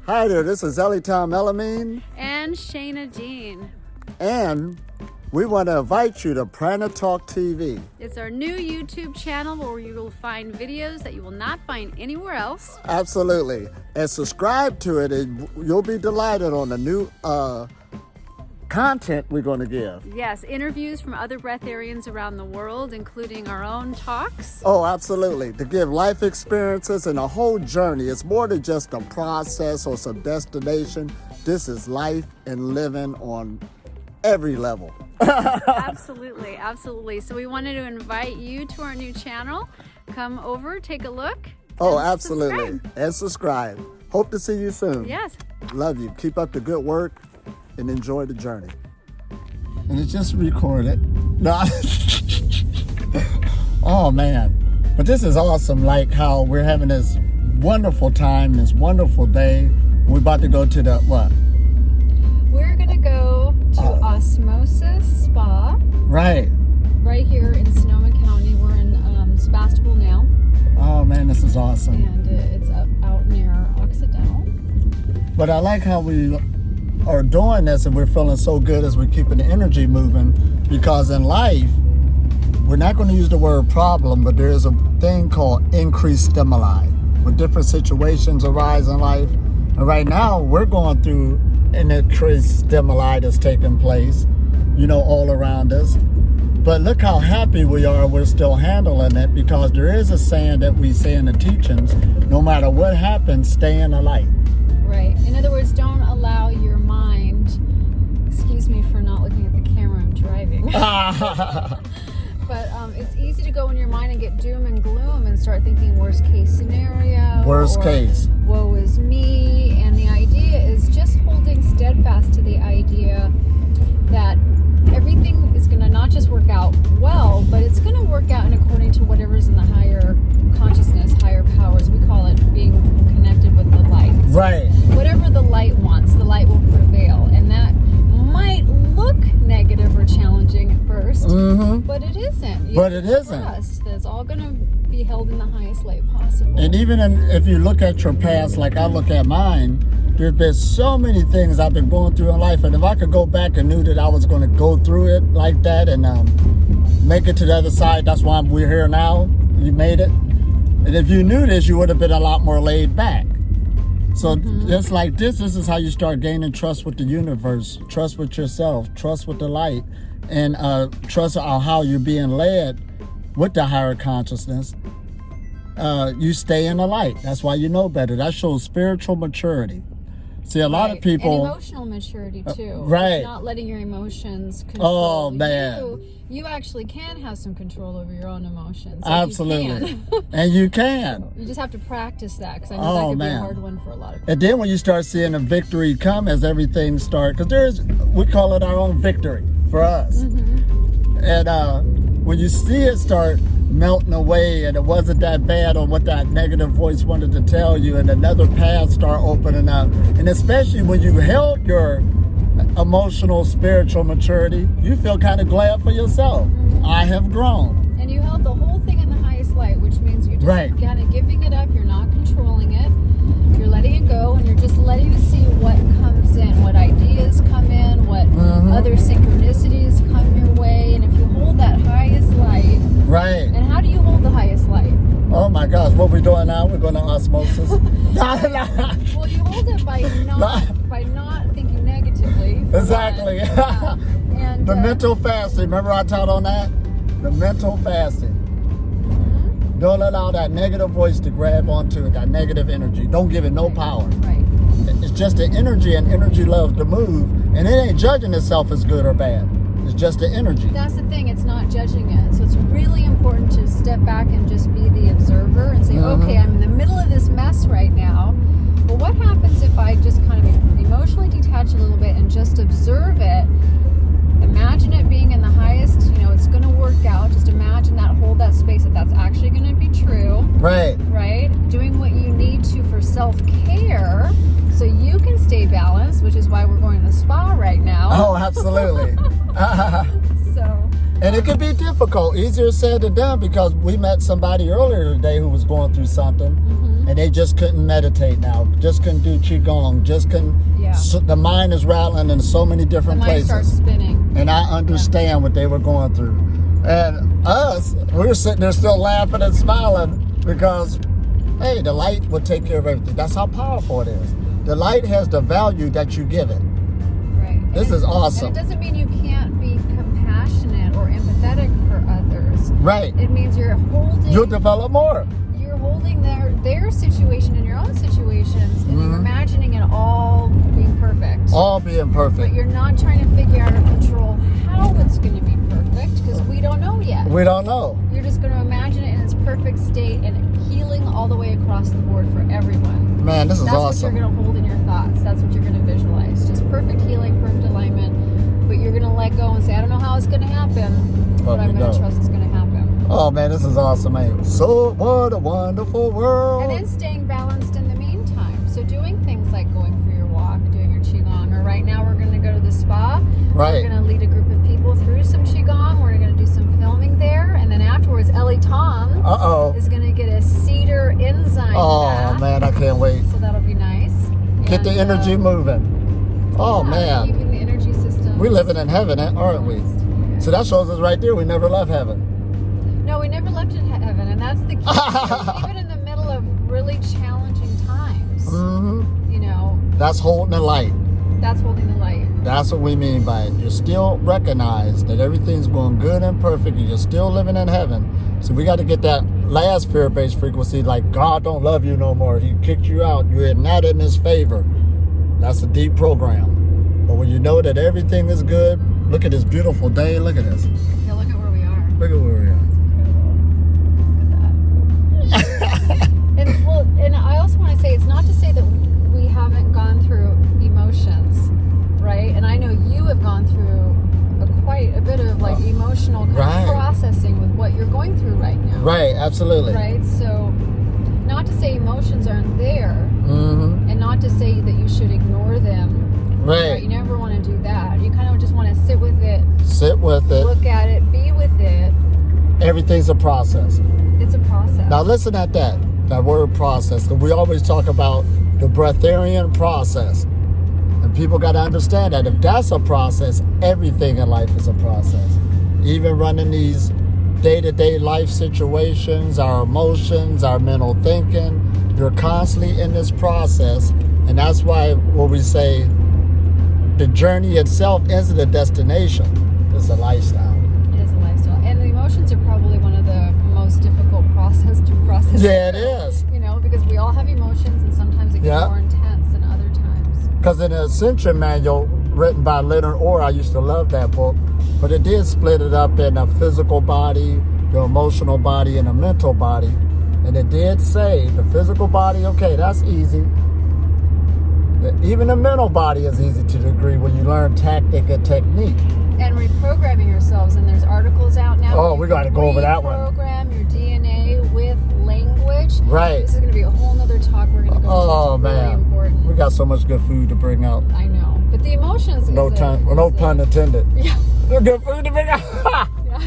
Hi there, this is Elitom, El-Amin. And Shana Jean. And we want to invite you to Prana Talk TV. It's our new YouTube channel where you will find videos that you will not find anywhere else. Absolutely. And subscribe to it and you'll be delighted on the new content we're going to give. Yes, interviews from other breatharians around the world, including our own talks. Oh, absolutely. To give life experiences and a whole journey. It's more than just a process or some destination. This is life and living on every level. Absolutely, absolutely. So we wanted to invite you to our new channel. Come over, take a look. Oh, absolutely. And subscribe. Hope to see you soon. Yes. Love you. Keep up the good work and enjoy the journey. And it's just recorded. No. Oh man. But this is awesome, like how we're having this wonderful time, this wonderful day. We're about to go to the what? We're gonna go to Osmosis Spa. Right. Right here in Sonoma County. We're in Sebastopol now. Oh man, this is awesome. And it's out near Occidental. But I like how we are doing this and we're feeling so good as we're keeping the energy moving, because in life, we're not going to use the word problem, but there is a thing called increased stimuli. When different situations arise in life, and right now we're going through an increased stimuli that's taking place, all around us. But look how happy we are we're still handling it, because there is a saying that we say in the teachings, no matter what happens, stay in the light. Right. In other words, don't allow your mind, excuse me for not looking at the camera, I'm driving. But it's easy to go in your mind and get doom and gloom and start thinking worst case scenario. Worst case. Woe is me. And the idea is just holding steadfast to the idea that everything is going to not just work out well, but it's going to work out in according to whatever's in the higher consciousness, higher powers. We call it being connected with the light. So right. Whatever the light wants, the light will prevail. And that might look negative or challenging at first, but it isn't. Trust that it's all going to be held in the highest light possible. And even if you look at your past, like I look at mine, there's been so many things I've been going through in life, and if I could go back and knew that I was going to go through it like that and make it to the other side, that's why we're here now. You made it. And if you knew this, you would have been a lot more laid back. So just like this is how you start gaining trust with the universe, trust with yourself, trust with the light, and trust on how you're being led with the higher consciousness. You stay in the light. That's why you know better. That shows spiritual maturity. See, a lot of people... And emotional maturity, too. Right. It's not letting your emotions control man. You actually can have some control over your own emotions. Absolutely. And you can. You just have to practice that, because I know that could be a hard one for a lot of people. And then when you start seeing a victory come as everything starts, because we call it our own victory for us. And when you see it start melting away and it wasn't that bad on what that negative voice wanted to tell you, and another path start opening up, and especially when you held your emotional spiritual maturity, you feel kind of glad for yourself. I have grown. And you held the whole thing in the highest light, which means you're just kind of giving it up. You're not controlling it. You're letting it go, and you're just letting it see what comes in, what ideas come in, what other synchronicities come your way. And if you hold that highest light, right. And how do you hold the highest light? Oh my gosh, what we're doing now? We're going to osmosis. Well, you hold it by not thinking negatively. Exactly. And the mental fasting. Remember I taught on that? The mental fasting. Don't allow that negative voice to grab onto it, that negative energy. Don't give it no power. Right. It's just the energy, and energy loves to move, and it ain't judging itself as good or bad. It's just the energy. That's the thing, it's not judging it. So it's really important to step back and just be the observer and say, okay, I'm in the middle of this mess right now. But what happens if I just kind of emotionally detach a little bit and just observe it? Imagine it being in the highest, it's going to work out. Just imagine that, hold that space, that's actually going to be true. Right. Right? Doing what you need to for self-care so you can stay balanced, which is why we're going to the spa right now. Oh, absolutely. And it can be difficult, easier said than done, because we met somebody earlier today who was going through something, and they just couldn't meditate now, just couldn't do Qigong, just couldn't, so the mind is rattling in so many different places. The mind starts spinning. And I understand what they were going through. And us, we were sitting there still laughing and smiling because, hey, the light will take care of everything. That's how powerful it is. The light has the value that you give it. Right. This is awesome. And it doesn't mean you can't be compassionate or empathetic for others. Right. It means you're holding... You'll develop more. You're holding their situation and your own situations, and you're imagining it all being perfect. All being perfect. But you're not trying to figure out or control how it's going to be perfect, because we don't know yet. We don't know. You're just going to imagine it in its perfect state and healing all the way across the board for everyone. Man, this is That's awesome. That's what you're going to hold in your thoughts. That's what you're going to visualize. Just perfect healing, perfect alignment. But you're going to let go and say, I don't know how it's going to happen, but I'm going to trust it's going to happen. Oh, man, this is awesome, man. So, what a wonderful world. And then staying balanced in the meantime. So doing things like going for your walk, doing your Qigong, or right now we're going to go to the spa. Right. We're going to lead a group of people through some Qigong. We're going to do some filming there. And then afterwards, Elitom is going to get a cedar enzyme bath. Man, I can't wait. So that'll be nice. Get the energy moving. Oh, man. Keeping the energy system. We're living in heaven, aren't we? So that shows us right there we never left heaven. No, we never left in heaven, and that's the key. Even in the middle of really challenging times, you know. That's holding the light. That's holding the light. That's what we mean by it. You still recognize that everything's going good and perfect. You're still living in heaven. So we got to get that last fear-based frequency, like God don't love you no more. He kicked you out. You're not in his favor. That's a deep program. But when you know that everything is good, look at this beautiful day. Look at this. Yeah, look at where we are. Look at where we are. And I also want to say, it's not to say that we haven't gone through emotions, right? And I know you have gone through quite a bit of like emotional kind of processing with what you're going through right now. Right, absolutely. Right, so not to say emotions aren't there, and not to say that you should ignore them. Right. You never want to do that. You kind of just want to sit with it. Sit with it. Look at it. Be with it. Everything's a process. It's a process. Now listen at that word process. Because we always talk about the Breatharian process. And people got to understand that if that's a process, everything in life is a process. Even running these day-to-day life situations, our emotions, our mental thinking, you're constantly in this process. And that's why what we say, the journey itself isn't a destination. It's a lifestyle. It is a lifestyle. And the emotions are probably one of the most difficult process to process. Yeah, it is. You know, because we all have emotions, and sometimes it gets more intense than other times. Because in the Ascension Manual, written by Leonard Orr, I used to love that book, but it did split it up in a physical body, the emotional body, and a mental body. And it did say the physical body, okay, that's easy. Even the mental body is easy to a degree when you learn tactic and technique. And reprogramming yourselves, and there's articles out now. Oh, we got to go over that one. Reprogram your DNA with language. Right. This is going to be a whole nother talk we're going to go into. It's really important. We got so much good food to bring out. I know. But the emotions no pun intended. Yeah. Good food to bring out. Yeah.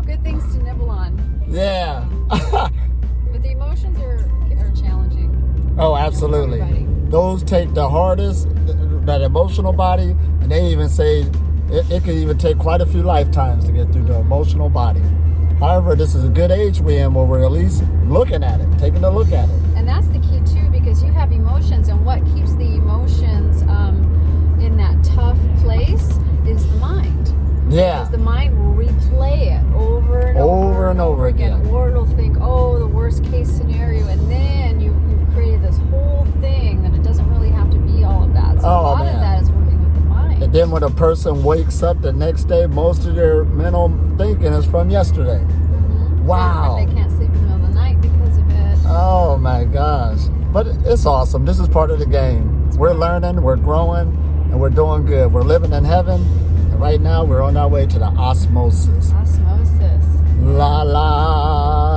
Good things to nibble on. Yeah. But the emotions are challenging. Oh, absolutely. Those take the hardest, that emotional body, and they even say it can even take quite a few lifetimes to get through the emotional body. However, this is a good age we're in where we're at least looking at it, taking a look at it. And that's the key too, because you have emotions, and what keeps the emotions in that tough place is the mind. Yeah. Because the mind will replay it over and over again. Or it'll think, oh, the worst case scenario, and then you've created this whole thing that it doesn't really have to be all of that. So a lot of that is working with the mind. And then when a person wakes up the next day, most of their mental thinking is from yesterday. Wow. And they can't sleep in the middle of the night because of it. Oh my gosh. But it's awesome. This is part of the game. We're learning, we're growing, and we're doing good. We're living in heaven. And right now we're on our way to the osmosis. Osmosis. La la.